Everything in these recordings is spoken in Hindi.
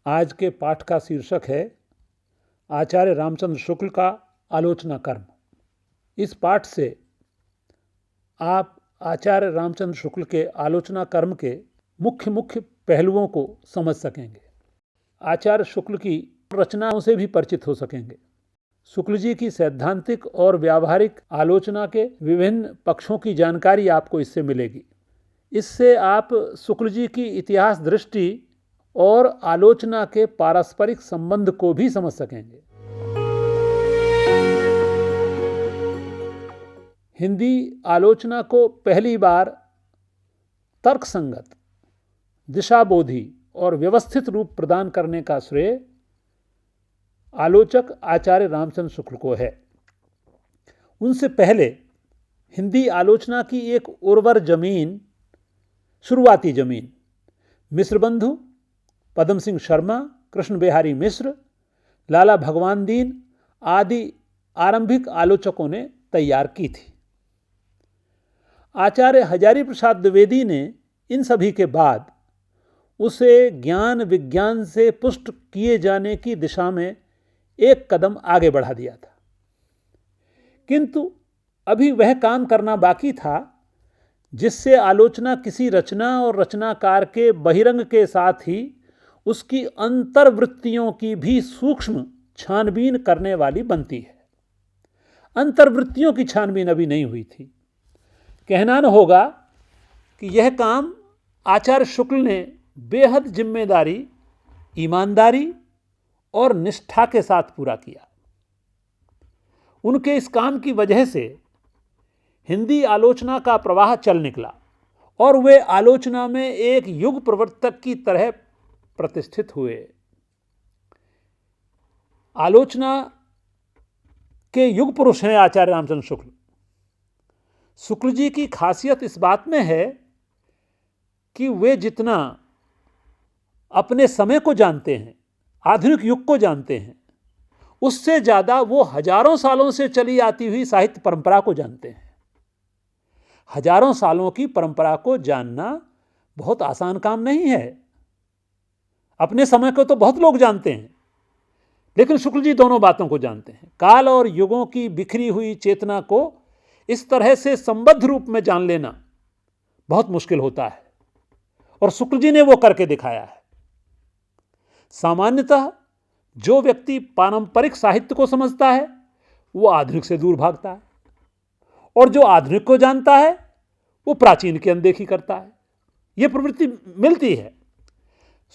आज के पाठ का शीर्षक है आचार्य रामचंद्र शुक्ल का आलोचना कर्म। इस पाठ से आप आचार्य रामचंद्र शुक्ल के आलोचना कर्म के मुख्य मुख्य पहलुओं को समझ सकेंगे। आचार्य शुक्ल की रचनाओं से भी परिचित हो सकेंगे। शुक्ल जी की सैद्धांतिक और व्यावहारिक आलोचना के विभिन्न पक्षों की जानकारी आपको इससे मिलेगी। इससे आप शुक्ल जी की इतिहास दृष्टि और आलोचना के पारस्परिक संबंध को भी समझ सकेंगे। हिंदी आलोचना को पहली बार तर्कसंगत, दिशाबोधी और व्यवस्थित रूप प्रदान करने का श्रेय आलोचक आचार्य रामचंद्र शुक्ल को है। उनसे पहले हिंदी आलोचना की एक उर्वर जमीन, शुरुआती जमीन मिश्रबंधु, पदम सिंह शर्मा, कृष्ण बिहारी मिश्र, लाला भगवान दीन आदि आरंभिक आलोचकों ने तैयार की थी। आचार्य हजारी प्रसाद द्विवेदी ने इन सभी के बाद उसे ज्ञान विज्ञान से पुष्ट किए जाने की दिशा में एक कदम आगे बढ़ा दिया था, किंतु अभी वह काम करना बाकी था जिससे आलोचना किसी रचना और रचनाकार के बहिरंग के साथ ही उसकी अंतर्वृत्तियों की भी सूक्ष्म छानबीन करने वाली बनती है। अंतर्वृत्तियों की छानबीन अभी नहीं हुई थी। कहना न होगा कि यह काम आचार्य शुक्ल ने बेहद जिम्मेदारी, ईमानदारी और निष्ठा के साथ पूरा किया। उनके इस काम की वजह से हिंदी आलोचना का प्रवाह चल निकला और वे आलोचना में एक युग प्रवर्तक की तरह प्रतिष्ठित हुए। आलोचना के युग पुरुष हैं आचार्य रामचंद्र शुक्ल। शुक्ल जी की खासियत इस बात में है कि वे जितना अपने समय को जानते हैं, आधुनिक युग को जानते हैं, उससे ज़्यादा वो हजारों सालों से चली आती हुई साहित्य परंपरा को जानते हैं। हजारों सालों की परंपरा को जानना बहुत आसान काम नहीं है। अपने समय को तो बहुत लोग जानते हैं, लेकिन शुक्ल जी दोनों बातों को जानते हैं। काल और युगों की बिखरी हुई चेतना को इस तरह से संबद्ध रूप में जान लेना बहुत मुश्किल होता है, और शुक्ल जी ने वो करके दिखाया है। सामान्यतः जो व्यक्ति पारंपरिक साहित्य को समझता है वो आधुनिक से दूर भागता है, और जो आधुनिक को जानता है वो प्राचीन की अनदेखी करता है। यह प्रवृत्ति मिलती है।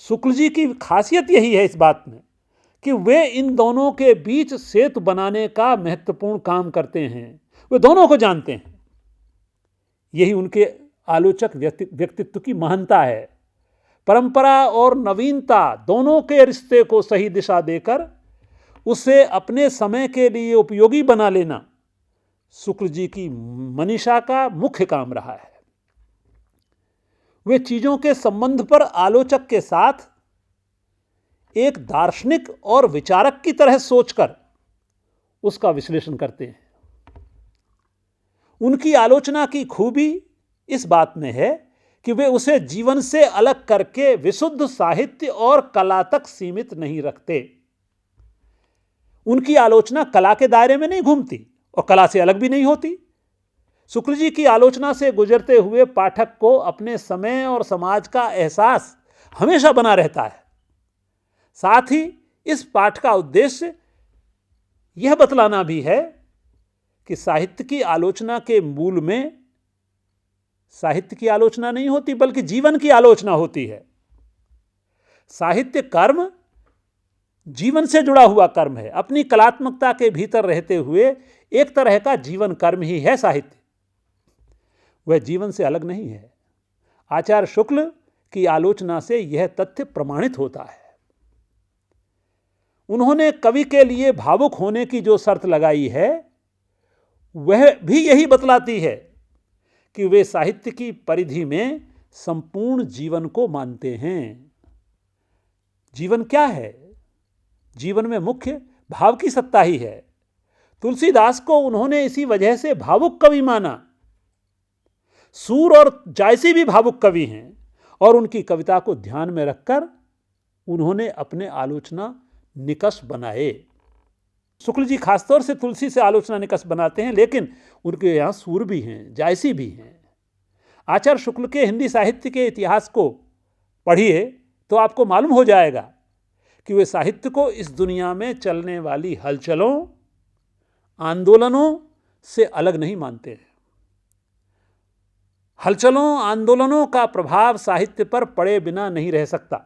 शुक्ल जी की खासियत यही है इस बात में कि वे इन दोनों के बीच सेतु बनाने का महत्वपूर्ण काम करते हैं। वे दोनों को जानते हैं। यही उनके आलोचक व्यक्तित्व की महानता है। परंपरा और नवीनता दोनों के रिश्ते को सही दिशा देकर उसे अपने समय के लिए उपयोगी बना लेना शुक्ल जी की मनीषा का मुख्य काम रहा है। वे चीजों के संबंध पर आलोचक के साथ एक दार्शनिक और विचारक की तरह सोचकर उसका विश्लेषण करते हैं। उनकी आलोचना की खूबी इस बात में है कि वे उसे जीवन से अलग करके विशुद्ध साहित्य और कला तक सीमित नहीं रखते। उनकी आलोचना कला के दायरे में नहीं घूमती और कला से अलग भी नहीं होती। शुक्ल जी की आलोचना से गुजरते हुए पाठक को अपने समय और समाज का एहसास हमेशा बना रहता है। साथ ही इस पाठ का उद्देश्य यह बतलाना भी है कि साहित्य की आलोचना के मूल में साहित्य की आलोचना नहीं होती, बल्कि जीवन की आलोचना होती है। साहित्य कर्म जीवन से जुड़ा हुआ कर्म है। अपनी कलात्मकता के भीतर रहते हुए एक तरह का जीवन कर्म ही है साहित्य। वह जीवन से अलग नहीं है। आचार्य शुक्ल की आलोचना से यह तथ्य प्रमाणित होता है। उन्होंने कवि के लिए भावुक होने की जो शर्त लगाई है वह भी यही बतलाती है कि वे साहित्य की परिधि में संपूर्ण जीवन को मानते हैं। जीवन क्या है? जीवन में मुख्य भाव की सत्ता ही है। तुलसीदास को उन्होंने इसी वजह से भावुक कवि माना। सूर और जायसी भी भावुक कवि हैं और उनकी कविता को ध्यान में रखकर उन्होंने अपने आलोचना निकष बनाए। शुक्ल जी खासतौर से तुलसी से आलोचना निकष बनाते हैं, लेकिन उनके यहाँ सूर भी हैं, जायसी भी हैं। आचार्य शुक्ल के हिंदी साहित्य के इतिहास को पढ़िए तो आपको मालूम हो जाएगा कि वे साहित्य को इस दुनिया में चलने वाली हलचलों, आंदोलनों से अलग नहीं मानते हैं। हलचलों, आंदोलनों का प्रभाव साहित्य पर पड़े बिना नहीं रह सकता।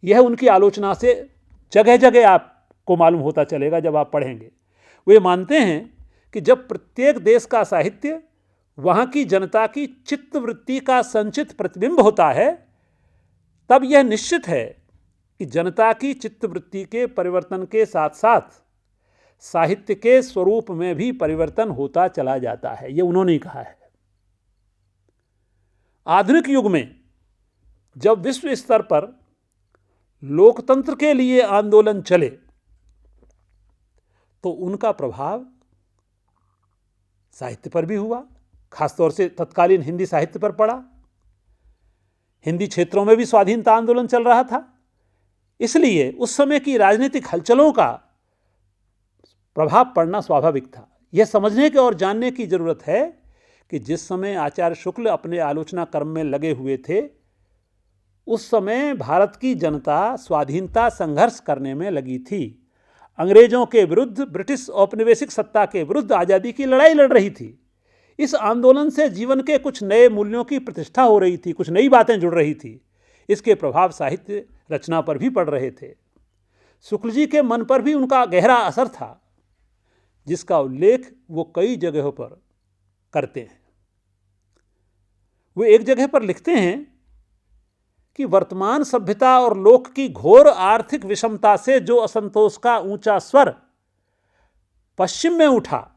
यह उनकी आलोचना से जगह जगह आपको मालूम होता चलेगा जब आप पढ़ेंगे। वे मानते हैं कि जब प्रत्येक देश का साहित्य वहाँ की जनता की चित्तवृत्ति का संचित प्रतिबिंब होता है, तब यह निश्चित है कि जनता की चित्तवृत्ति के परिवर्तन के साथ साथ साहित्य के स्वरूप में भी परिवर्तन होता चला जाता है। यह उन्होंने कहा है। आधुनिक युग में जब विश्व स्तर पर लोकतंत्र के लिए आंदोलन चले तो उनका प्रभाव साहित्य पर भी हुआ, खासतौर से तत्कालीन हिंदी साहित्य पर पड़ा। हिंदी क्षेत्रों में भी स्वाधीनता आंदोलन चल रहा था, इसलिए उस समय की राजनीतिक हलचलों का प्रभाव पड़ना स्वाभाविक था। यह समझने के और जानने की जरूरत है कि जिस समय आचार्य शुक्ल अपने आलोचना कर्म में लगे हुए थे, उस समय भारत की जनता स्वाधीनता संघर्ष करने में लगी थी। अंग्रेजों के विरुद्ध, ब्रिटिश औपनिवेशिक सत्ता के विरुद्ध आज़ादी की लड़ाई लड़ रही थी। इस आंदोलन से जीवन के कुछ नए मूल्यों की प्रतिष्ठा हो रही थी, कुछ नई बातें जुड़ रही थी। इसके प्रभाव साहित्य रचना पर भी पड़ रहे थे। शुक्ल जी के मन पर भी उनका गहरा असर था, जिसका उल्लेख वो कई जगहों पर करते हैं। वे एक जगह पर लिखते हैं कि वर्तमान सभ्यता और लोक की घोर आर्थिक विषमता से जो असंतोष का ऊंचा स्वर पश्चिम में उठा,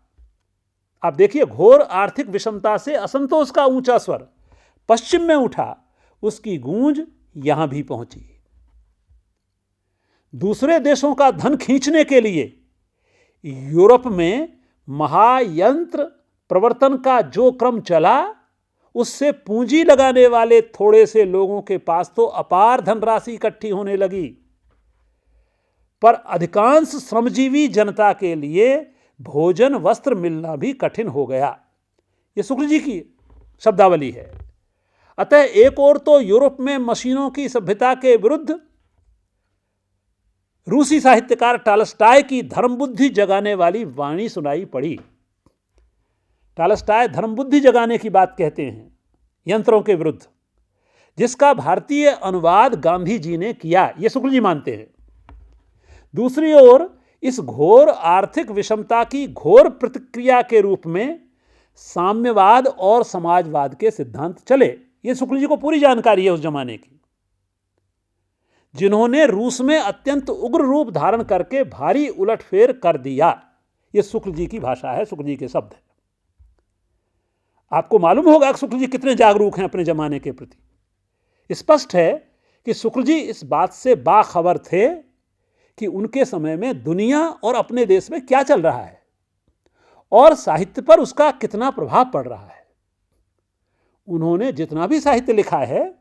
आप देखिए, घोर आर्थिक विषमता से असंतोष का ऊंचा स्वर पश्चिम में उठा, उसकी गूंज यहां भी पहुंची। दूसरे देशों का धन खींचने के लिए यूरोप में महायंत्र प्रवर्तन का जो क्रम चला, उससे पूंजी लगाने वाले थोड़े से लोगों के पास तो अपार धनराशि इकट्ठी होने लगी, पर अधिकांश श्रमजीवी जनता के लिए भोजन वस्त्र मिलना भी कठिन हो गया। यह शुक्ल जी की शब्दावली है। अतः एक ओर तो यूरोप में मशीनों की सभ्यता के विरुद्ध रूसी साहित्यकार टॉलस्टॉय की धर्मबुद्धि जगाने वाली वाणी सुनाई पड़ी। टॉलस्टॉय धर्मबुद्धि जगाने की बात कहते हैं यंत्रों के विरुद्ध, जिसका भारतीय अनुवाद गांधी जी ने किया, यह शुक्ल जी मानते हैं। दूसरी ओर इस घोर आर्थिक विषमता की घोर प्रतिक्रिया के रूप में साम्यवाद और समाजवाद के सिद्धांत चले। यह शुक्ल जी को पूरी जानकारी है उस जमाने की, जिन्होंने रूस में अत्यंत उग्र रूप धारण करके भारी उलटफेर कर दिया। यह शुक्ल जी की भाषा है, शुक्ल जी के शब्द है। आपको मालूम होगा कि शुक्ल जी कितने जागरूक हैं अपने जमाने के प्रति। स्पष्ट है कि शुक्ल जी इस बात से बाखबर थे कि उनके समय में दुनिया और अपने देश में क्या चल रहा है और साहित्य पर उसका कितना प्रभाव पड़ रहा है। उन्होंने जितना भी साहित्य लिखा है,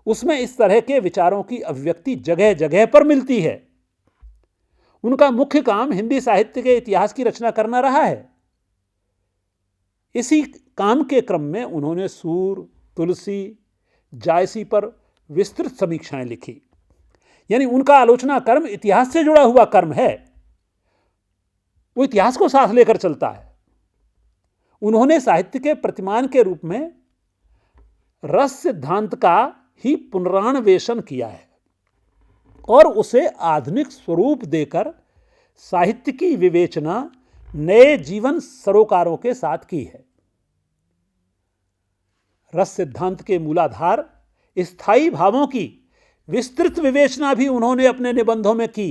उसमें इस तरह के विचारों की अभिव्यक्ति जगह जगह पर मिलती है। उनका मुख्य काम हिंदी साहित्य के इतिहास की रचना करना रहा है। इसी काम के क्रम में उन्होंने सूर, तुलसी, जायसी पर विस्तृत समीक्षाएं लिखी। यानी उनका आलोचना कर्म इतिहास से जुड़ा हुआ कर्म है, वो इतिहास को साथ लेकर चलता है। उन्होंने साहित्य के प्रतिमान के रूप में रस सिद्धांत का ही पुनरान्वेषण किया है और उसे आधुनिक स्वरूप देकर साहित्य की विवेचना नए जीवन सरोकारों के साथ की है। रस सिद्धांत के मूलाधार स्थायी भावों की विस्तृत विवेचना भी उन्होंने अपने निबंधों में की,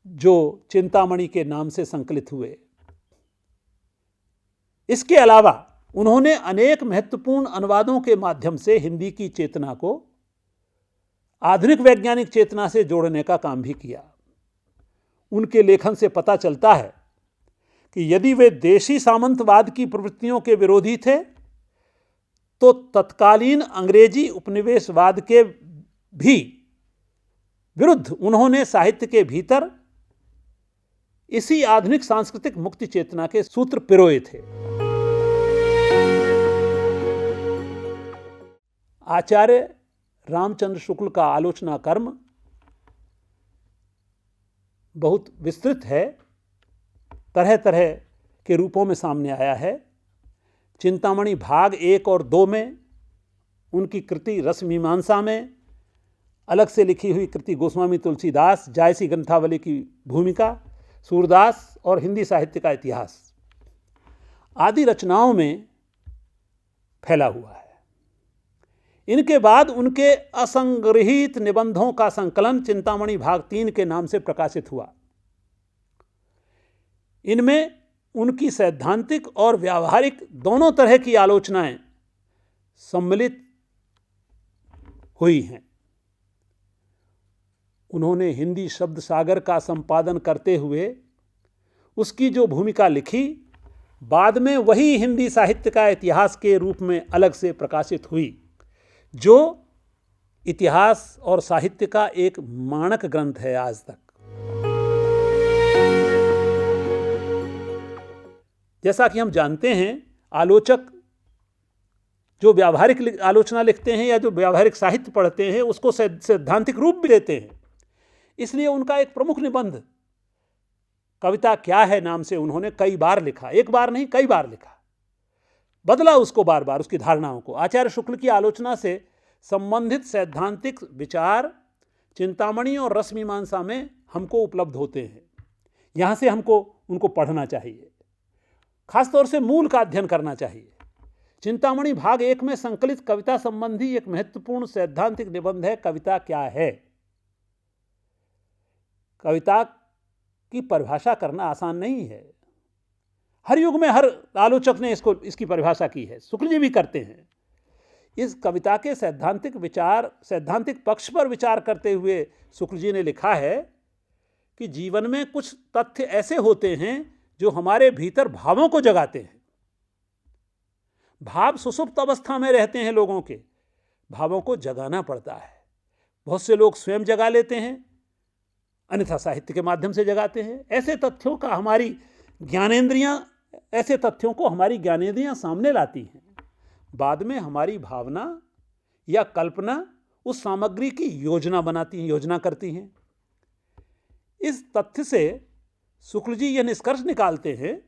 जो चिंतामणि के नाम से संकलित हुए। इसके अलावा उन्होंने अनेक महत्वपूर्ण अनुवादों के माध्यम से हिंदी की चेतना को आधुनिक वैज्ञानिक चेतना से जोड़ने का काम भी किया। उनके लेखन से पता चलता है कि यदि वे देशी सामंतवाद की प्रवृत्तियों के विरोधी थे, तो तत्कालीन अंग्रेजी उपनिवेशवाद के भी विरुद्ध उन्होंने साहित्य के भीतर इसी आधुनिक सांस्कृतिक मुक्ति चेतना के सूत्र पिरोए थे। आचार्य रामचंद्र शुक्ल का आलोचना कर्म बहुत विस्तृत है, तरह तरह के रूपों में सामने आया है। चिंतामणि भाग 1 और 2 में उनकी कृति रसमीमांसा में, अलग से लिखी हुई कृति गोस्वामी तुलसीदास जायसी ग्रंथावली की भूमिका, सूरदास और हिंदी साहित्य का इतिहास आदि रचनाओं में फैला हुआ है। इनके बाद उनके असंग्रहित निबंधों का संकलन चिंतामणि भाग 3 के नाम से प्रकाशित हुआ। इनमें उनकी सैद्धांतिक और व्यावहारिक दोनों तरह की आलोचनाएं सम्मिलित हुई हैं। उन्होंने हिंदी शब्द सागर का संपादन करते हुए उसकी जो भूमिका लिखी, बाद में वही हिंदी साहित्य का इतिहास के रूप में अलग से प्रकाशित हुई, जो इतिहास और साहित्य का एक मानक ग्रंथ है आज तक। जैसा कि हम जानते हैं, आलोचक जो व्यावहारिक आलोचना लिखते हैं या जो व्यावहारिक साहित्य पढ़ते हैं उसको सैद्धांतिक रूप भी देते हैं। इसलिए उनका एक प्रमुख निबंध कविता क्या है नाम से उन्होंने कई बार लिखा, एक बार नहीं कई बार लिखा, बदला उसको बार बार, उसकी धारणाओं को। आचार्य शुक्ल की आलोचना से संबंधित सैद्धांतिक विचार चिंतामणि और रसमीमांसा में हमको उपलब्ध होते हैं। यहाँ से हमको उनको पढ़ना चाहिए, खासतौर से मूल का अध्ययन करना चाहिए। चिंतामणि भाग 1 में संकलित कविता संबंधी एक महत्वपूर्ण सैद्धांतिक निबंध है, कविता क्या है। कविता की परिभाषा करना आसान नहीं है। हर युग में हर आलोचक ने इसकी परिभाषा की है, शुक्ल जी भी करते हैं। इस कविता के सैद्धांतिक पक्ष पर विचार करते हुए शुक्ल जी ने लिखा है कि जीवन में कुछ तथ्य ऐसे होते हैं जो हमारे भीतर भावों को जगाते हैं। भाव सुषुप्त अवस्था में रहते हैं लोगों के, भावों को जगाना पड़ता है। बहुत से लोग स्वयं जगा लेते हैं, अन्यथा साहित्य के माध्यम से जगाते हैं। ऐसे तथ्यों को हमारी ज्ञानेंद्रियां सामने लाती हैं। बाद में हमारी भावना या कल्पना उस सामग्री की योजना करती हैं। इस तथ्य से शुक्ल जी यह निष्कर्ष निकालते हैं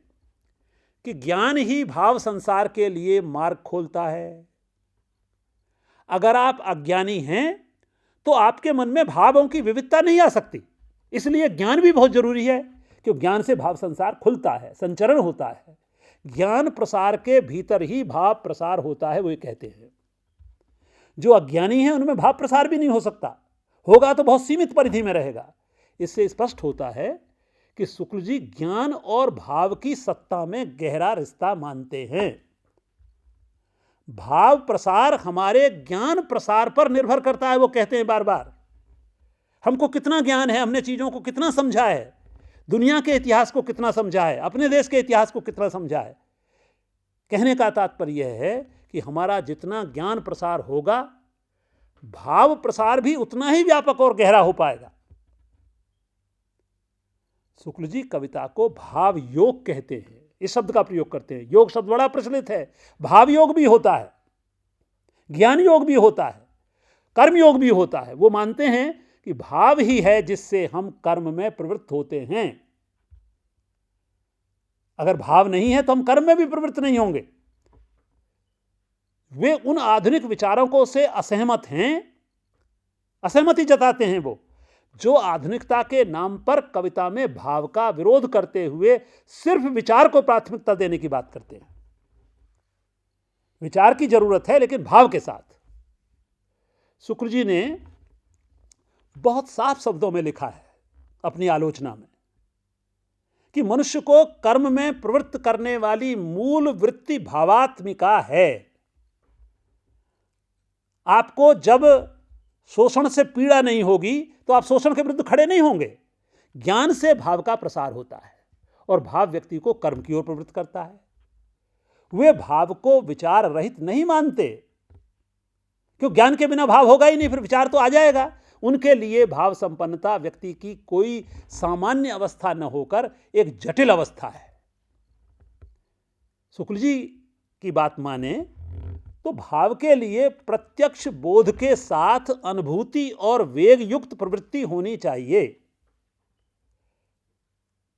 कि ज्ञान ही भाव संसार के लिए मार्ग खोलता है। अगर आप अज्ञानी हैं तो आपके मन में भावों की विविधता नहीं आ सकती। इसलिए ज्ञान भी बहुत जरूरी है, क्योंकि ज्ञान से भाव संसार खुलता है, संचरण होता है। ज्ञान प्रसार के भीतर ही भाव प्रसार होता है, वो ये कहते हैं। जो अज्ञानी हैं उनमें भाव प्रसार भी नहीं हो सकता, होगा तो बहुत सीमित परिधि में रहेगा। इससे स्पष्ट होता है कि शुक्ल जी ज्ञान और भाव की सत्ता में गहरा रिश्ता मानते हैं। भाव प्रसार हमारे ज्ञान प्रसार पर निर्भर करता है। वो कहते हैं बार बार, हमको कितना ज्ञान है, हमने चीजों को कितना समझा है, दुनिया के इतिहास को कितना समझा है, अपने देश के इतिहास को कितना समझा है। कहने का तात्पर्य यह है कि हमारा जितना ज्ञान प्रसार होगा, भाव प्रसार भी उतना ही व्यापक और गहरा हो पाएगा। शुक्ल जी कविता को भाव योग कहते हैं, इस शब्द का प्रयोग करते हैं। योग शब्द बड़ा प्रचलित है। भाव योग भी होता है, ज्ञान योग भी होता है, कर्म योग भी होता है। वो मानते हैं कि भाव ही है जिससे हम कर्म में प्रवृत्त होते हैं। अगर भाव नहीं है तो हम कर्म में भी प्रवृत्त नहीं होंगे। वे उन आधुनिक विचारकों से असहमत हैं, असहमति जताते हैं वो, जो आधुनिकता के नाम पर कविता में भाव का विरोध करते हुए सिर्फ विचार को प्राथमिकता देने की बात करते हैं। विचार की जरूरत है, लेकिन भाव के साथ। शुक्ल जी ने बहुत साफ शब्दों में लिखा है अपनी आलोचना में कि मनुष्य को कर्म में प्रवृत्त करने वाली मूल वृत्ति भावात्मिका है। आपको जब शोषण से पीड़ा नहीं होगी तो आप शोषण के विरुद्ध खड़े नहीं होंगे। ज्ञान से भाव का प्रसार होता है और भाव व्यक्ति को कर्म की ओर प्रवृत्त करता है। वे भाव को विचार रहित नहीं मानते, क्यों? ज्ञान के बिना भाव होगा ही नहीं, फिर विचार तो आ जाएगा। उनके लिए भाव संपन्नता व्यक्ति की कोई सामान्य अवस्था न होकर एक जटिल अवस्था है। शुक्ल जी की बात माने तो भाव के लिए प्रत्यक्ष बोध के साथ अनुभूति और वेग युक्त प्रवृत्ति होनी चाहिए।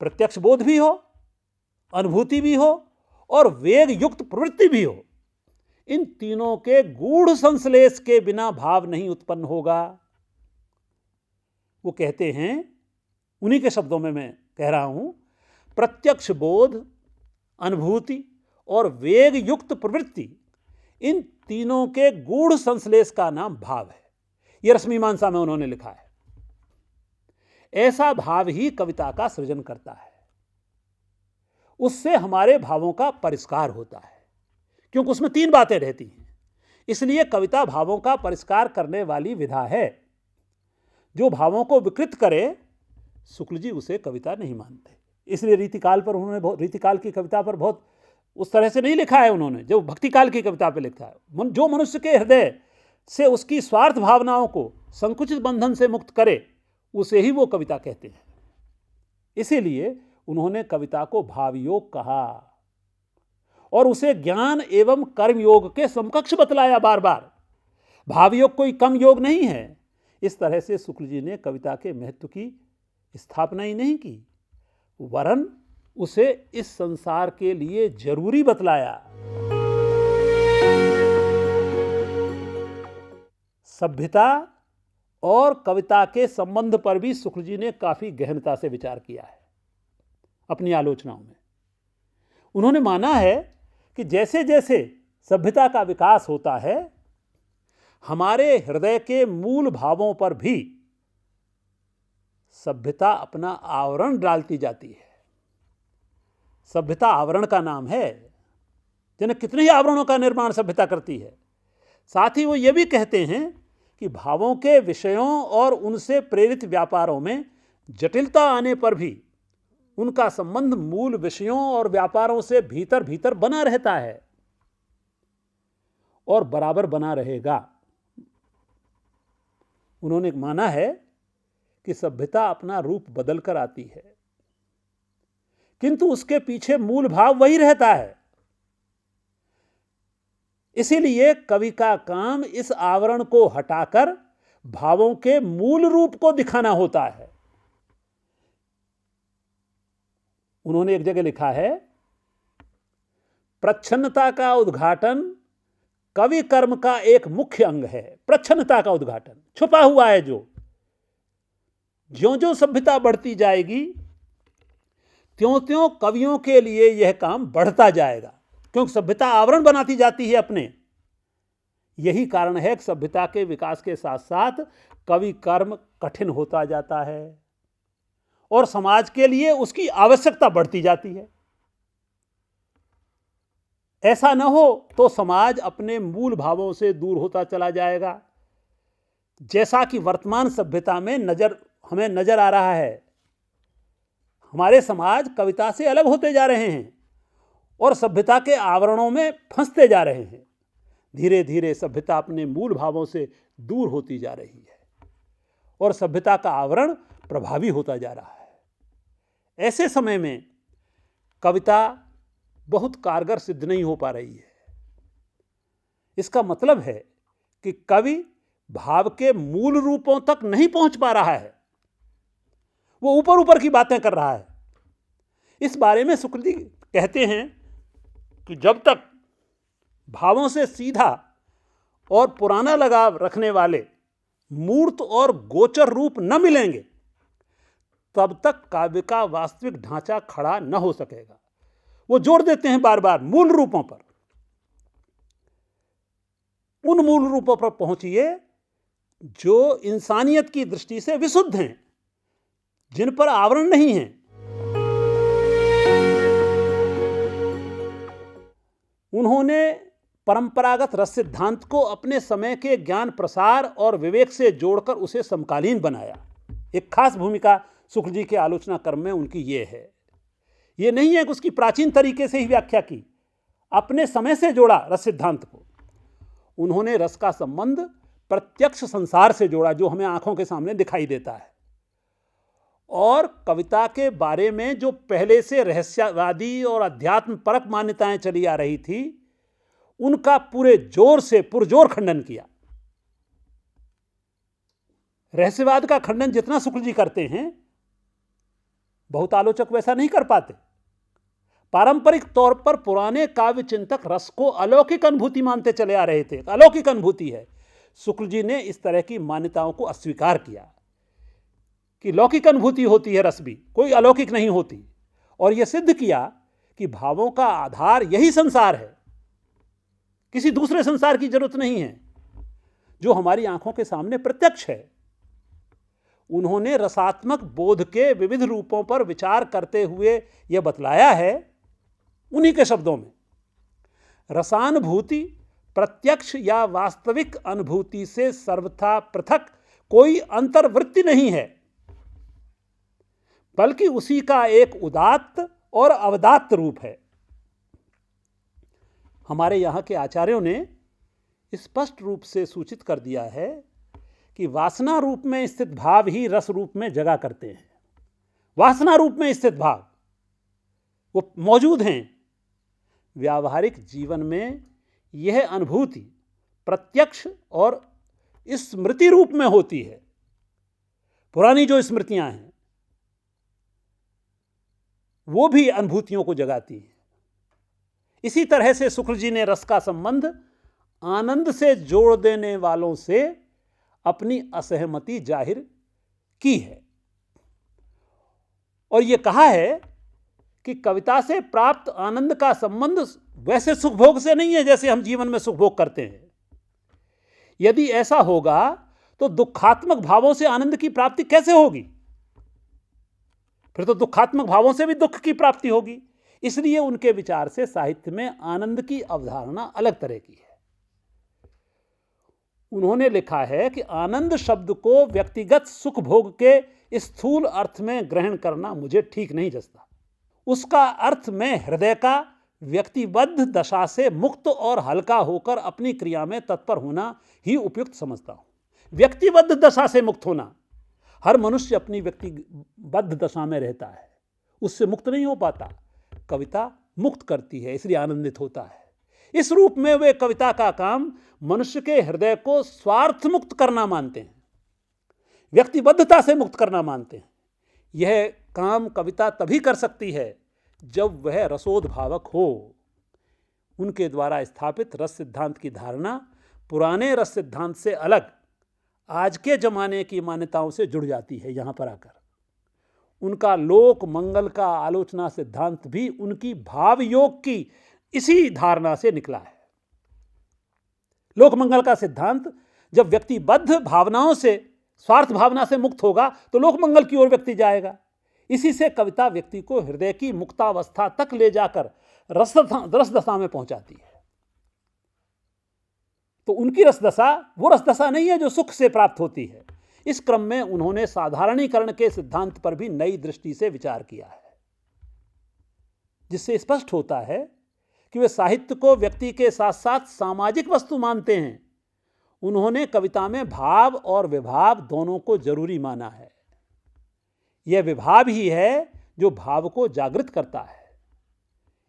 प्रत्यक्ष बोध भी हो, अनुभूति भी हो और वेग युक्त प्रवृत्ति भी हो। इन तीनों के गूढ़ संश्लेष के बिना भाव नहीं उत्पन्न होगा। वो कहते हैं, उन्हीं के शब्दों में मैं कह रहा हूं, प्रत्यक्ष बोध, अनुभूति और वेग युक्त प्रवृत्ति, इन तीनों के गूढ़ संश्लेष का नाम भाव है। यह रश्मिमांसा में उन्होंने लिखा है। ऐसा भाव ही कविता का सृजन करता है। उससे हमारे भावों का परिष्कार होता है, क्योंकि उसमें तीन बातें रहती हैं। इसलिए कविता भावों का परिष्कार करने वाली विधा है। जो भावों को विकृत करे, शुक्ल जी उसे कविता नहीं मानते। इसलिए रीतिकाल पर उन्होंने रीतिकाल की कविता पर बहुत उस तरह से नहीं लिखा है उन्होंने जो भक्तिकाल की कविता पर लिखा है। जो मनुष्य के हृदय से उसकी स्वार्थ भावनाओं को संकुचित बंधन से मुक्त करे, उसे ही वो कविता कहते हैं। इसीलिए उन्होंने कविता को भावयोग कहा और उसे ज्ञान एवं कर्मयोग के समकक्ष बतलाया बार बार। भावयोग कोई कम योग नहीं है। इस तरह से शुक्ल जी ने कविता के महत्व की स्थापना ही नहीं की, वरन उसे इस संसार के लिए जरूरी बतलाया। सभ्यता और कविता के संबंध पर भी शुक्ल जी ने काफी गहनता से विचार किया है अपनी आलोचनाओं में। उन्होंने माना है कि जैसे जैसे सभ्यता का विकास होता है, हमारे हृदय के मूल भावों पर भी सभ्यता अपना आवरण डालती जाती है। सभ्यता आवरण का नाम है। जिन्हें कितने ही आवरणों का निर्माण सभ्यता करती है। साथ ही वो ये भी कहते हैं कि भावों के विषयों और उनसे प्रेरित व्यापारों में जटिलता आने पर भी उनका संबंध मूल विषयों और व्यापारों से भीतर भीतर बना रहता है और बराबर बना रहेगा। उन्होंने माना है कि सभ्यता अपना रूप बदलकर आती है, किंतु उसके पीछे मूल भाव वही रहता है। इसीलिए कवि का काम इस आवरण को हटाकर भावों के मूल रूप को दिखाना होता है। उन्होंने एक जगह लिखा है, प्रच्छन्नता का उद्घाटन कवि कर्म का एक मुख्य अंग है। प्रच्छन्नता का उद्घाटन छुपा हुआ है। ज्यों ज्यों सभ्यता बढ़ती जाएगी, त्यों त्यों कवियों के लिए यह काम बढ़ता जाएगा, क्योंकि सभ्यता आवरण बनाती जाती है अपने। यही कारण है कि सभ्यता के विकास के साथ साथ कवि कर्म कठिन होता जाता है और समाज के लिए उसकी आवश्यकता बढ़ती जाती है। ऐसा न हो तो समाज अपने मूल भावों से दूर होता चला जाएगा, जैसा कि वर्तमान सभ्यता में हमें नजर आ रहा है। हमारे समाज कविता से अलग होते जा रहे हैं और सभ्यता के आवरणों में फंसते जा रहे हैं। धीरे धीरे सभ्यता अपने मूल भावों से दूर होती जा रही है और सभ्यता का आवरण प्रभावी होता जा रहा है। ऐसे समय में कविता बहुत कारगर सिद्ध नहीं हो पा रही है। इसका मतलब है कि कवि भाव के मूल रूपों तक नहीं पहुंच पा रहा है, वो ऊपर ऊपर की बातें कर रहा है। इस बारे में शुक्ल जी कहते हैं कि जब तक भावों से सीधा और पुराना लगाव रखने वाले मूर्त और गोचर रूप न मिलेंगे, तब तक काव्य का वास्तविक ढांचा खड़ा न हो सकेगा। वो जोर देते हैं बार बार मूल रूपों पर। उन मूल रूपों पर पहुंचिए जो इंसानियत की दृष्टि से विशुद्ध हैं, जिन पर आवरण नहीं है। उन्होंने परंपरागत रस सिद्धांत को अपने समय के ज्ञान प्रसार और विवेक से जोड़कर उसे समकालीन बनाया। एक खास भूमिका शुक्ल जी के आलोचना कर्म में उनकी ये है। ये नहीं है कि उसकी प्राचीन तरीके से ही व्याख्या की, अपने समय से जोड़ा रस सिद्धांत को। उन्होंने रस का संबंध प्रत्यक्ष संसार से जोड़ा, जो हमें आंखों के सामने दिखाई देता है, और कविता के बारे में जो पहले से रहस्यवादी और अध्यात्म परक मान्यताएं चली आ रही थी, उनका पूरे जोर से पुरजोर खंडन किया। रहस्यवाद का खंडन जितना शुक्ल जी करते हैं, बहुत आलोचक वैसा नहीं कर पाते। पारंपरिक तौर पर पुराने काव्य चिंतक रस को अलौकिक अनुभूति मानते चले आ रहे थे, अलौकिक अनुभूति है। शुक्ल जी ने इस तरह की मान्यताओं को अस्वीकार किया कि लौकिक अनुभूति होती है, रस भी कोई अलौकिक नहीं होती, और यह सिद्ध किया कि भावों का आधार यही संसार है, किसी दूसरे संसार की जरूरत नहीं है, जो हमारी आंखों के सामने प्रत्यक्ष है। उन्होंने रसात्मक बोध के विविध रूपों पर विचार करते हुए यह बतलाया है उन्हीं के शब्दों में, रसानुभूति प्रत्यक्ष या वास्तविक अनुभूति से सर्वथा पृथक कोई अंतर्वृत्ति नहीं है, बल्कि उसी का एक उदात्त और अवदात्त रूप है। हमारे यहाँ के आचार्यों ने स्पष्ट रूप से सूचित कर दिया है कि वासना रूप में स्थित भाव ही रस रूप में जगा करते हैं। वासना रूप में स्थित भाव वो मौजूद हैं। व्यावहारिक जीवन में यह अनुभूति प्रत्यक्ष और स्मृति रूप में होती है। पुरानी जो स्मृतियां हैं वो भी अनुभूतियों को जगाती हैं। इसी तरह से शुक्ल जी ने रस का संबंध आनंद से जोड़ देने वालों से अपनी असहमति जाहिर की है, और यह कहा है कि कविता से प्राप्त आनंद का संबंध वैसे सुखभोग से नहीं है जैसे हम जीवन में सुखभोग करते हैं। यदि ऐसा होगा तो दुखात्मक भावों से आनंद की प्राप्ति कैसे होगी? फिर तो दुखात्मक भावों से भी दुख की प्राप्ति होगी। इसलिए उनके विचार से साहित्य में आनंद की अवधारणा अलग तरह की है। उन्होंने लिखा है कि आनंद शब्द को व्यक्तिगत सुख भोग के स्थूल अर्थ में ग्रहण करना मुझे ठीक नहीं जचता। उसका अर्थ मैं हृदय का व्यक्तिबद्ध दशा से मुक्त और हल्का होकर अपनी क्रिया में तत्पर होना ही उपयुक्त समझता हूं। व्यक्तिबद्ध दशा से मुक्त होना, हर मनुष्य अपनी व्यक्तिबद्ध दशा में रहता है, उससे मुक्त नहीं हो पाता। कविता मुक्त करती है, इसलिए आनंदित होता है। इस रूप में वे कविता का काम मनुष्य के हृदय को स्वार्थ मुक्त करना मानते हैं, व्यक्तिबद्धता से मुक्त करना मानते हैं। यह काम कविता तभी कर सकती है जब वह रसोद्भावक हो। उनके द्वारा स्थापित रस सिद्धांत की धारणा पुराने रस सिद्धांत से अलग आज के जमाने की मान्यताओं से जुड़ जाती है। यहां पर आकर उनका लोक मंगल का आलोचना सिद्धांत भी उनकी भाव योग की इसी धारणा से निकला है। लोक मंगल का सिद्धांत जब व्यक्तिबद्ध भावनाओं से, स्वार्थ भावना से मुक्त होगा तो लोक मंगल की ओर व्यक्ति जाएगा। इसी से कविता व्यक्ति को हृदय की मुक्तावस्था तक ले जाकर रस दशा में पहुंचाती है। तो उनकी रसदशा वो रसदशा नहीं है जो सुख से प्राप्त होती है। इस क्रम में उन्होंने साधारणीकरण के सिद्धांत पर भी नई दृष्टि से विचार किया है, जिससे स्पष्ट होता है कि वे साहित्य को व्यक्ति के साथ साथ सामाजिक वस्तु मानते हैं। उन्होंने कविता में भाव और विभाव दोनों को जरूरी माना है। यह विभाव ही है जो भाव को जागृत करता है,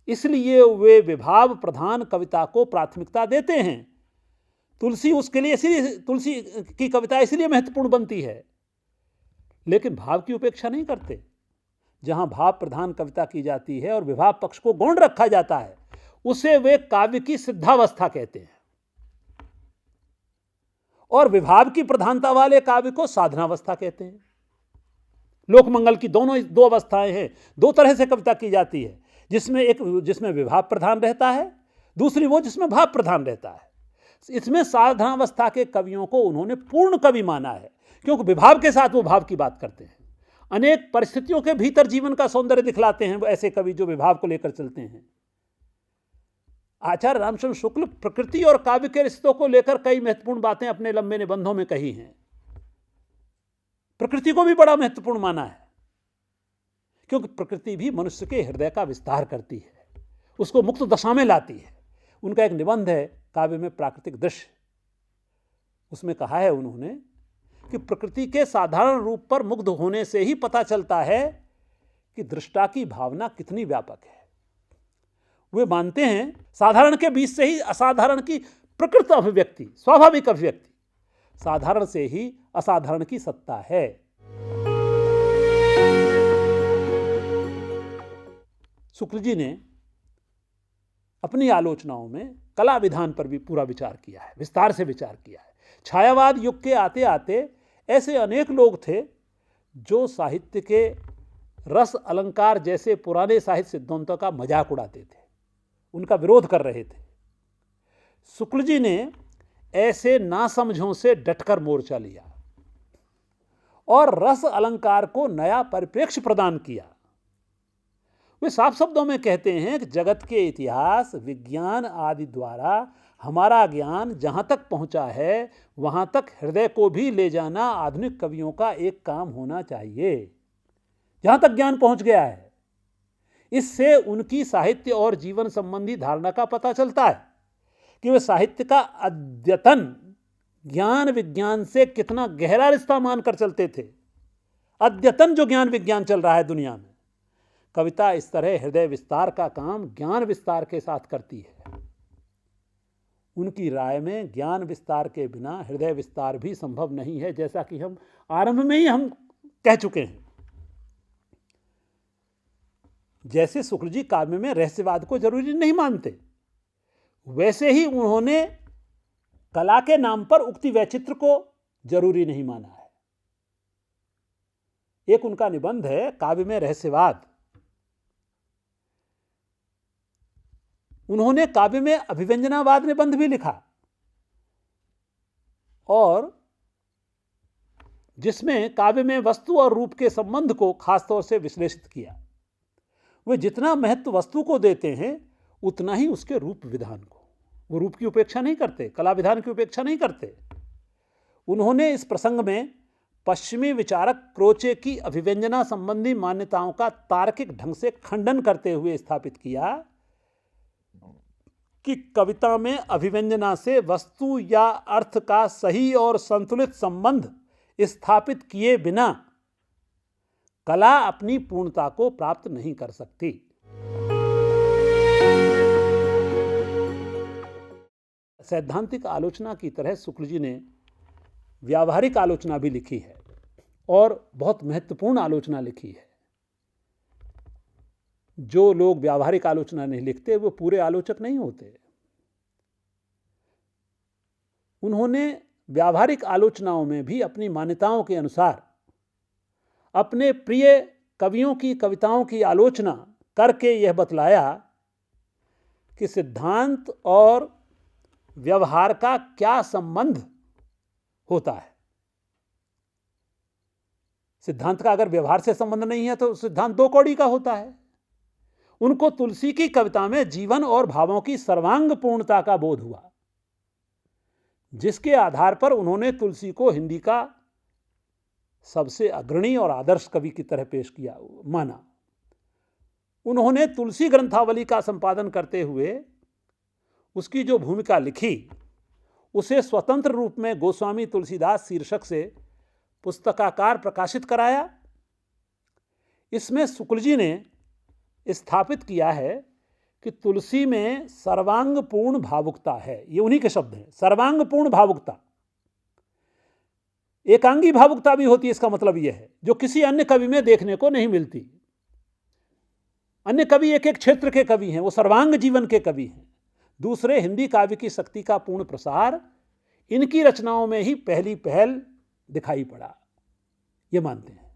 इसलिए वे विभाव प्रधान कविता को प्राथमिकता देते हैं। तुलसी की कविता इसलिए महत्वपूर्ण बनती है, लेकिन भाव की उपेक्षा नहीं करते। जहां भाव प्रधान कविता की जाती है और विभाव पक्ष को गौण रखा जाता है, उसे वे काव्य की सिद्धावस्था कहते हैं, और विभाव की प्रधानता वाले काव्य को साधनावस्था कहते हैं। लोकमंगल की दो अवस्थाएं हैं। दो तरह से कविता की जाती है, जिसमें विभाव प्रधान रहता है, दूसरी वो जिसमें भाव प्रधान रहता है। इसमें साधनावस्था के कवियों को उन्होंने पूर्ण कवि माना है, क्योंकि विभाव के साथ वो भाव की बात करते हैं। अनेक परिस्थितियों के भीतर जीवन का सौंदर्य दिखलाते हैं वो ऐसे कवि जो विभाव को लेकर चलते हैं। आचार्य रामचंद्र शुक्ल प्रकृति और काव्य के रिश्तों को लेकर कई महत्वपूर्ण बातें अपने लंबे निबंधों में कही हैं। प्रकृति को भी बड़ा महत्वपूर्ण माना है, क्योंकि प्रकृति भी मनुष्य के हृदय का विस्तार करती है, उसको मुक्त दशा में लाती है। उनका एक निबंध है काव्य में प्राकृतिक दृश्य, उसमें कहा है उन्होंने कि प्रकृति के साधारण रूप पर मुग्ध होने से ही पता चलता है कि दृष्टा की भावना कितनी व्यापक है। वे मानते हैं साधारण के बीच से ही असाधारण की प्रकृत अभिव्यक्ति, स्वाभाविक अभिव्यक्ति, साधारण से ही असाधारण की सत्ता है। शुक्ल जी ने अपनी आलोचनाओं में कला विधान पर भी पूरा विचार किया है, विस्तार से विचार किया है। छायावाद युग के आते आते ऐसे अनेक लोग थे जो साहित्य के रस अलंकार जैसे पुराने साहित्य सिद्धांतों का मजाक उड़ाते थे, उनका विरोध कर रहे थे। शुक्ल जी ने ऐसे नासमझों से डटकर मोर्चा लिया और रस अलंकार को नया परिप्रेक्ष्य प्रदान किया। वे साफ शब्दों में कहते हैं कि जगत के इतिहास, विज्ञान आदि द्वारा हमारा ज्ञान जहाँ तक पहुँचा है वहाँ तक हृदय को भी ले जाना आधुनिक कवियों का एक काम होना चाहिए। जहाँ तक ज्ञान पहुँच गया है, इससे उनकी साहित्य और जीवन संबंधी धारणा का पता चलता है कि वे साहित्य का अद्यतन ज्ञान विज्ञान से कितना गहरा रिश्ता मानकर चलते थे। अद्यतन जो ज्ञान विज्ञान चल रहा है दुनिया में, कविता इस तरह हृदय विस्तार का काम ज्ञान विस्तार के साथ करती है। उनकी राय में ज्ञान विस्तार के बिना हृदय विस्तार भी संभव नहीं है, जैसा कि हम आरंभ में ही हम कह चुके हैं। जैसे शुक्ल जी काव्य में रहस्यवाद को जरूरी नहीं मानते, वैसे ही उन्होंने कला के नाम पर उक्ति वैचित्र को जरूरी नहीं माना है। एक उनका निबंध है काव्य में रहस्यवाद। उन्होंने काव्य में अभिव्यंजनावाद निबंध भी लिखा और जिसमें काव्य में वस्तु और रूप के संबंध को खासतौर से विश्लेषित किया। वे जितना महत्व वस्तु को देते हैं उतना ही उसके रूप विधान को। वो रूप की उपेक्षा नहीं करते, कला विधान की उपेक्षा नहीं करते। उन्होंने इस प्रसंग में पश्चिमी विचारक क्रोचे की अभिव्यंजना संबंधी मान्यताओं का तार्किक ढंग से खंडन करते हुए स्थापित किया कि कविता में अभिव्यंजना से वस्तु या अर्थ का सही और संतुलित संबंध स्थापित किए बिना कला अपनी पूर्णता को प्राप्त नहीं कर सकती। सैद्धांतिक आलोचना की तरह शुक्ल जी ने व्यावहारिक आलोचना भी लिखी है और बहुत महत्वपूर्ण आलोचना लिखी है। जो लोग व्यावहारिक आलोचना नहीं लिखते वो पूरे आलोचक नहीं होते। उन्होंने व्यावहारिक आलोचनाओं में भी अपनी मान्यताओं के अनुसार अपने प्रिय कवियों की कविताओं की आलोचना करके यह बतलाया कि सिद्धांत और व्यवहार का क्या संबंध होता है। सिद्धांत का अगर व्यवहार से संबंध नहीं है तो सिद्धांत दो कौड़ी का होता है। उनको तुलसी की कविता में जीवन और भावों की सर्वांग पूर्णता का बोध हुआ, जिसके आधार पर उन्होंने तुलसी को हिंदी का सबसे अग्रणी और आदर्श कवि की तरह पेश किया, माना। उन्होंने तुलसी ग्रंथावली का संपादन करते हुए उसकी जो भूमिका लिखी उसे स्वतंत्र रूप में गोस्वामी तुलसीदास शीर्षक से पुस्तकाकार प्रकाशित कराया। इसमें शुक्ल जी ने स्थापित किया है कि तुलसी में सर्वांगपूर्ण भावुकता है। ये उन्हीं के शब्द हैं, सर्वांगपूर्ण भावुकता। एकांगी भावुकता भी होती है, इसका मतलब यह है, जो किसी अन्य कवि में देखने को नहीं मिलती। अन्य कवि एक एक क्षेत्र के कवि हैं, वो सर्वांग जीवन के कवि हैं। दूसरे हिंदी काव्य की शक्ति का पूर्ण प्रसार इनकी रचनाओं में ही पहली पहल दिखाई पड़ा, ये मानते हैं।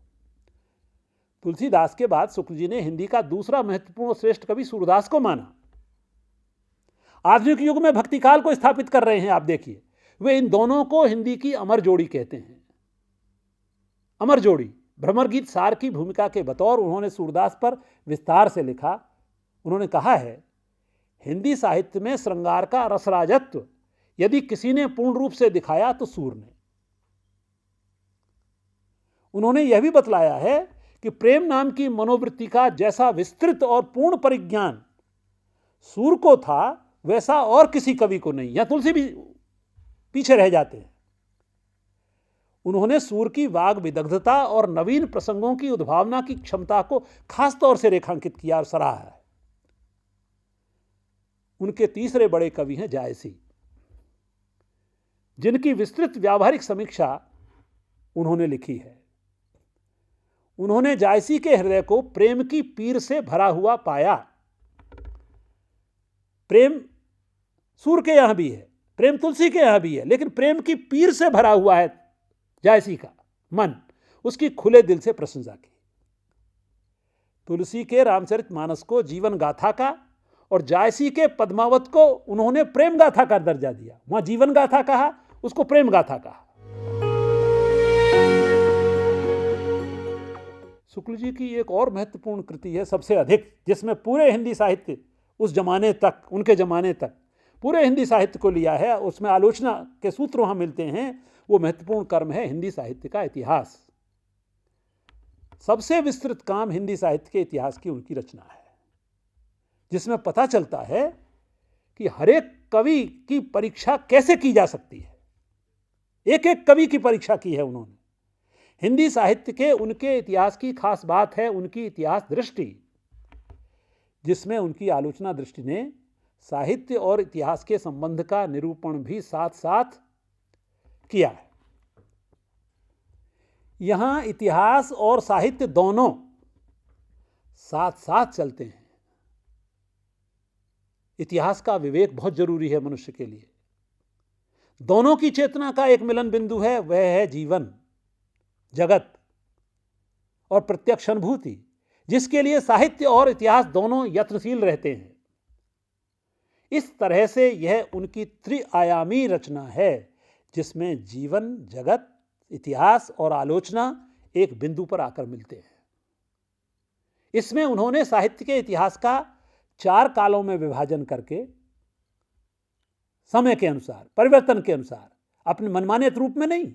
तुलसीदास के बाद शुक्ल जी ने हिंदी का दूसरा महत्वपूर्ण और श्रेष्ठ कवि सूरदास को माना। आधुनिक युग में भक्तिकाल को स्थापित कर रहे हैं, आप देखिए। वे इन दोनों को हिंदी की अमर जोड़ी कहते हैं। अमर जोड़ी। भ्रमर गीत सार की भूमिका के बतौर उन्होंने सूरदास पर विस्तार से लिखा। उन्होंने कहा है, हिंदी साहित्य में श्रृंगार का रसराजत्व यदि किसी ने पूर्ण रूप से दिखाया तो सूर ने। उन्होंने यह भी बतलाया है कि प्रेम नाम की मनोवृत्ति का जैसा विस्तृत और पूर्ण परिज्ञान सूर को था, वैसा और किसी कवि को नहीं। या तुलसी भी पीछे रह जाते हैं। उन्होंने सूर की वाग विदग्धता और नवीन प्रसंगों की उद्भावना की क्षमता को खास तौर से रेखांकित किया और सराहा है। उनके तीसरे बड़े कवि हैं जायसी, जिनकी विस्तृत व्यावहारिक समीक्षा उन्होंने लिखी है। उन्होंने जायसी के हृदय को प्रेम की पीर से भरा हुआ पाया। प्रेम सूर के यहां भी है, प्रेम तुलसी के यहां भी है, लेकिन प्रेम की पीर से भरा हुआ है जायसी का मन। उसकी खुले दिल से प्रशंसा की। तुलसी के रामचरितमानस को जीवन गाथा का और जायसी के पद्मावत को उन्होंने प्रेम गाथा का दर्जा दिया। वहां जीवन गाथा कहा, उसको प्रेम गाथा कहा। शुक्ल जी की एक और महत्वपूर्ण कृति है सबसे अधिक, जिसमें पूरे हिंदी साहित्य उस जमाने तक, उनके जमाने तक पूरे हिंदी साहित्य को लिया है, उसमें आलोचना के सूत्र वहां मिलते हैं। वो महत्वपूर्ण कर्म है हिंदी साहित्य का इतिहास। सबसे विस्तृत काम हिंदी साहित्य के इतिहास की उनकी रचना है, जिसमें पता चलता है कि हर एक कवि की परीक्षा कैसे की जा सकती है। एक एक कवि की परीक्षा की है उन्होंने। हिंदी साहित्य के उनके इतिहास की खास बात है उनकी इतिहास दृष्टि, जिसमें उनकी आलोचना दृष्टि ने साहित्य और इतिहास के संबंध का निरूपण भी साथ साथ किया है। यहां इतिहास और साहित्य दोनों साथ साथ चलते हैं। इतिहास का विवेक बहुत जरूरी है मनुष्य के लिए। दोनों की चेतना का एक मिलन बिंदु है, वह है जीवन, जगत और प्रत्यक्ष अनुभूति, जिसके लिए साहित्य और इतिहास दोनों यत्नशील रहते हैं। इस तरह से यह उनकी त्रिआयामी रचना है, जिसमें जीवन, जगत, इतिहास और आलोचना एक बिंदु पर आकर मिलते हैं। इसमें उन्होंने साहित्य के इतिहास का 4 कालों में विभाजन करके समय के अनुसार, परिवर्तन के अनुसार, अपने मनमाने रूप में नहीं,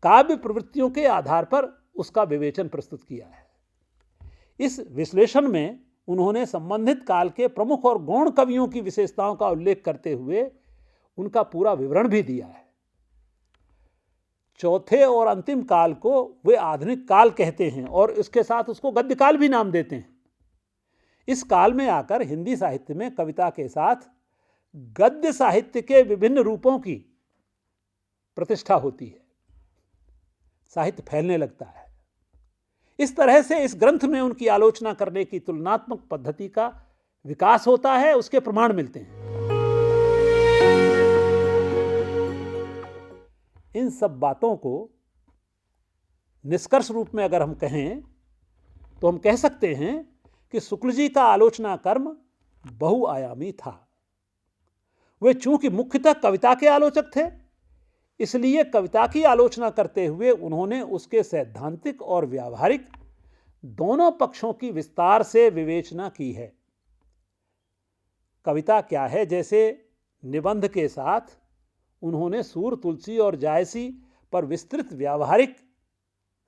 काव्य प्रवृत्तियों के आधार पर उसका विवेचन प्रस्तुत किया है। इस विश्लेषण में उन्होंने संबंधित काल के प्रमुख और गौण कवियों की विशेषताओं का उल्लेख करते हुए उनका पूरा विवरण भी दिया है। चौथे और अंतिम काल को वे आधुनिक काल कहते हैं और इसके साथ उसको गद्य काल भी नाम देते हैं। इस काल में आकर हिंदी साहित्य में कविता के साथ गद्य साहित्य के विभिन्न रूपों की प्रतिष्ठा होती है, साहित्य फैलने लगता है। इस तरह से इस ग्रंथ में उनकी आलोचना करने की तुलनात्मक पद्धति का विकास होता है, उसके प्रमाण मिलते हैं। इन सब बातों को निष्कर्ष रूप में अगर हम कहें तो हम कह सकते हैं कि शुक्ल जी का आलोचना कर्म बहुआयामी था। वे चूंकि मुख्यतः कविता के आलोचक थे, इसलिए कविता की आलोचना करते हुए उन्होंने उसके सैद्धांतिक और व्यावहारिक दोनों पक्षों की विस्तार से विवेचना की है। कविता क्या है, जैसे निबंध के साथ उन्होंने सूर, तुलसी और जायसी पर विस्तृत व्यावहारिक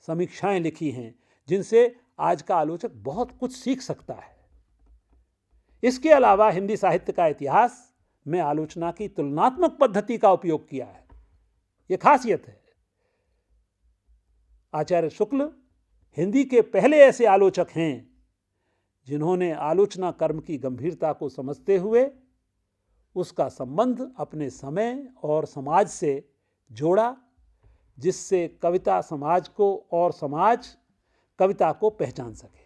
समीक्षाएं लिखी हैं, जिनसे आज का आलोचक बहुत कुछ सीख सकता है। इसके अलावा हिंदी साहित्य का इतिहास में आलोचना की तुलनात्मक पद्धति का उपयोग किया है। यह खासियत है। आचार्य शुक्ल हिंदी के पहले ऐसे आलोचक हैं जिन्होंने आलोचना कर्म की गंभीरता को समझते हुए उसका संबंध अपने समय और समाज से जोड़ा, जिससे कविता समाज को और समाज कविता को पहचान सके।